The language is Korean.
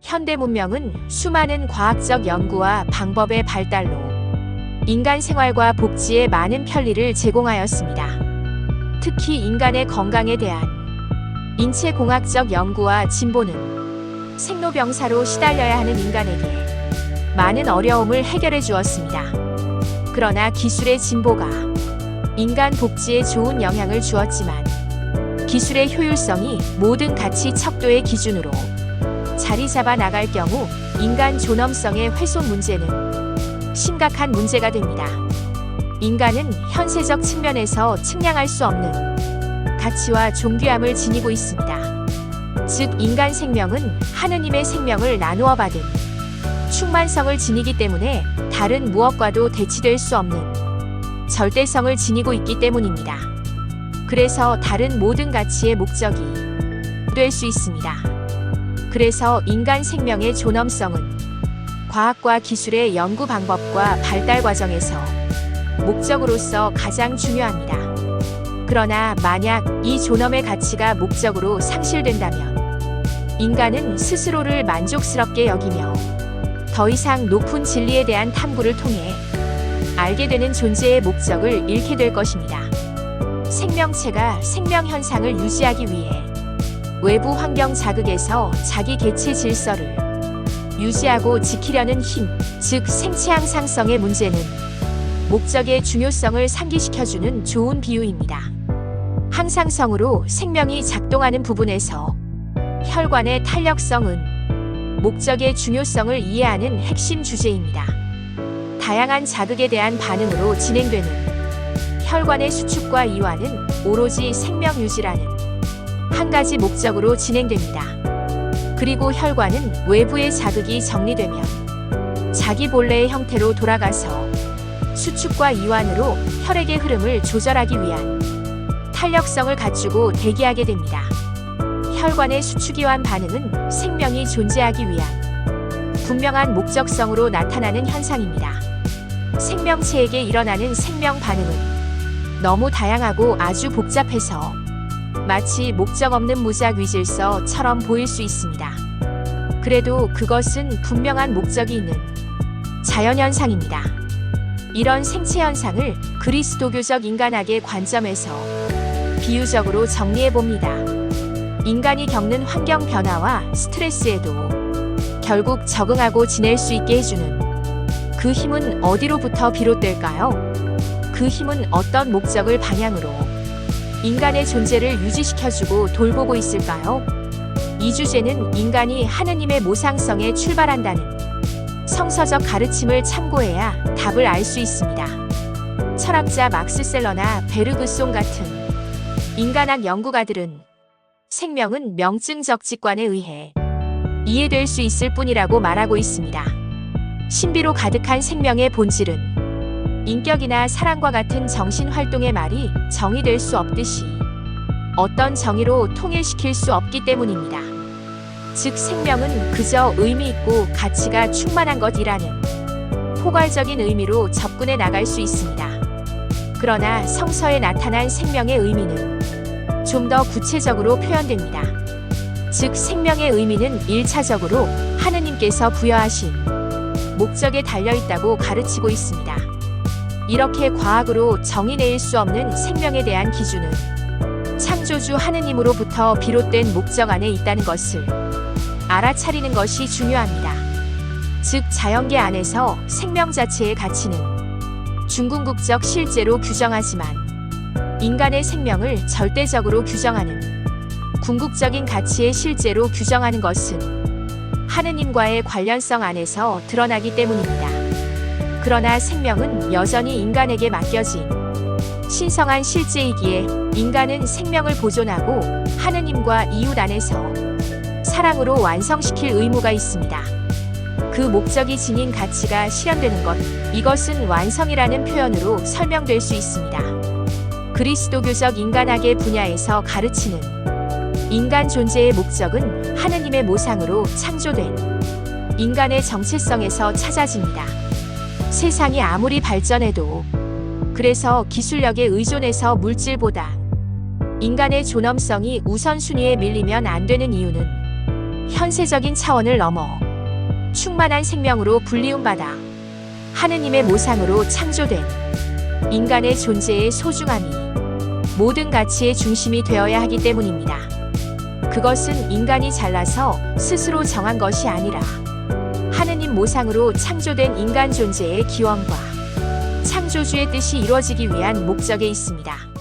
현대 문명은 수많은 과학적 연구와 방법의 발달로 인간 생활과 복지에 많은 편리를 제공하였습니다. 특히 인간의 건강에 대한 인체공학적 연구와 진보는 생로병사로 시달려야 하는 인간에게 많은 어려움을 해결해 주었습니다. 그러나 기술의 진보가 인간 복지에 좋은 영향을 주었지만 기술의 효율성이 모든 가치 척도의 기준으로 자리 잡아 나갈 경우 인간 존엄성의 훼손 문제는 심각한 문제가 됩니다. 인간은 현세적 측면에서 측량할 수 없는 가치와 존귀함을 지니고 있습니다. 즉, 인간 생명은 하느님의 생명을 나누어 받은 충만성을 지니기 때문에 다른 무엇과도 대치될 수 없는 절대성을 지니고 있기 때문입니다. 그래서 다른 모든 가치의 목적이 될 수 있습니다. 그래서 인간 생명의 존엄성은 과학과 기술의 연구 방법과 발달 과정에서 목적으로서 가장 중요합니다. 그러나 만약 이 존엄의 가치가 목적으로 상실된다면 인간은 스스로를 만족스럽게 여기며 더 이상 높은 진리에 대한 탐구를 통해 알게 되는 존재의 목적을 잃게 될 것입니다. 생명체가 생명 현상을 유지하기 위해 외부 환경 자극에서 자기 개체 질서를 유지하고 지키려는 힘, 즉 생체 항상성의 문제는 목적의 중요성을 상기시켜주는 좋은 비유입니다. 항상성으로 생명이 작동하는 부분에서 혈관의 탄력성은 목적의 중요성을 이해하는 핵심 주제입니다. 다양한 자극에 대한 반응으로 진행되는 혈관의 수축과 이완은 오로지 생명 유지라는 한 가지 목적으로 진행됩니다. 그리고 혈관은 외부의 자극이 정리되면 자기 본래의 형태로 돌아가서 수축과 이완으로 혈액의 흐름을 조절하기 위한 탄력성을 갖추고 대기하게 됩니다. 혈관의 수축이완 반응은 생명이 존재하기 위한 분명한 목적성으로 나타나는 현상입니다. 생명체에게 일어나는 생명 반응은 너무 다양하고 아주 복잡해서 마치 목적 없는 무작 위질서처럼 보일 수 있습니다. 그래도 그것은 분명한 목적이 있는 자연현상입니다. 이런 생체 현상을 그리스도교적 인간학의 관점에서 비유적으로 정리해 봅니다. 인간이 겪는 환경 변화와 스트레스에도 결국 적응하고 지낼 수 있게 해주는 그 힘은 어디로부터 비롯될까요? 그 힘은 어떤 목적을 방향으로 인간의 존재를 유지시켜주고 돌보고 있을까요? 이 주제는 인간이 하느님의 모상성에 출발한다는 성서적 가르침을 참고해야 답을 알 수 있습니다. 철학자 막스 셀러나 베르그송 같은 인간학 연구가들은 생명은 명증적 직관에 의해 이해될 수 있을 뿐이라고 말하고 있습니다. 신비로 가득한 생명의 본질은 인격이나 사랑과 같은 정신활동의 말이 정의될 수 없듯이 어떤 정의로 통일시킬 수 없기 때문입니다. 즉, 생명은 그저 의미 있고 가치가 충만한 것이라는 포괄적인 의미로 접근해 나갈 수 있습니다. 그러나 성서에 나타난 생명의 의미는 좀 더 구체적으로 표현됩니다. 즉, 생명의 의미는 1차적으로 하느님께서 부여하신 목적에 달려있다고 가르치고 있습니다. 이렇게 과학으로 정의내릴 수 없는 생명에 대한 기준은 창조주 하느님으로부터 비롯된 목적 안에 있다는 것을 알아차리는 것이 중요합니다. 즉, 자연계 안에서 생명 자체의 가치는 중궁극적 실제로 규정하지만 인간의 생명을 절대적으로 규정하는 궁극적인 가치의 실제로 규정하는 것은 하느님과의 관련성 안에서 드러나기 때문입니다. 그러나 생명은 여전히 인간에게 맡겨진 신성한 실제이기에 인간은 생명을 보존하고 하느님과 이웃 안에서 사랑으로 완성시킬 의무가 있습니다. 그 목적이 지닌 가치가 실현되는 것, 이것은 완성이라는 표현으로 설명될 수 있습니다. 그리스도교적 인간학의 분야에서 가르치는 인간 존재의 목적은 하느님의 모상으로 창조된 인간의 정체성에서 찾아집니다. 세상이 아무리 발전해도 그래서 기술력에 의존해서 물질보다 인간의 존엄성이 우선순위에 밀리면 안 되는 이유는 현세적인 차원을 넘어 충만한 생명으로 불리움받아 하느님의 모상으로 창조된 인간의 존재의 소중함이 모든 가치의 중심이 되어야 하기 때문입니다. 그것은 인간이 잘나서 스스로 정한 것이 아니라 하느님 모상으로 창조된 인간 존재의 기원과 창조주의 뜻이 이루어지기 위한 목적에 있습니다.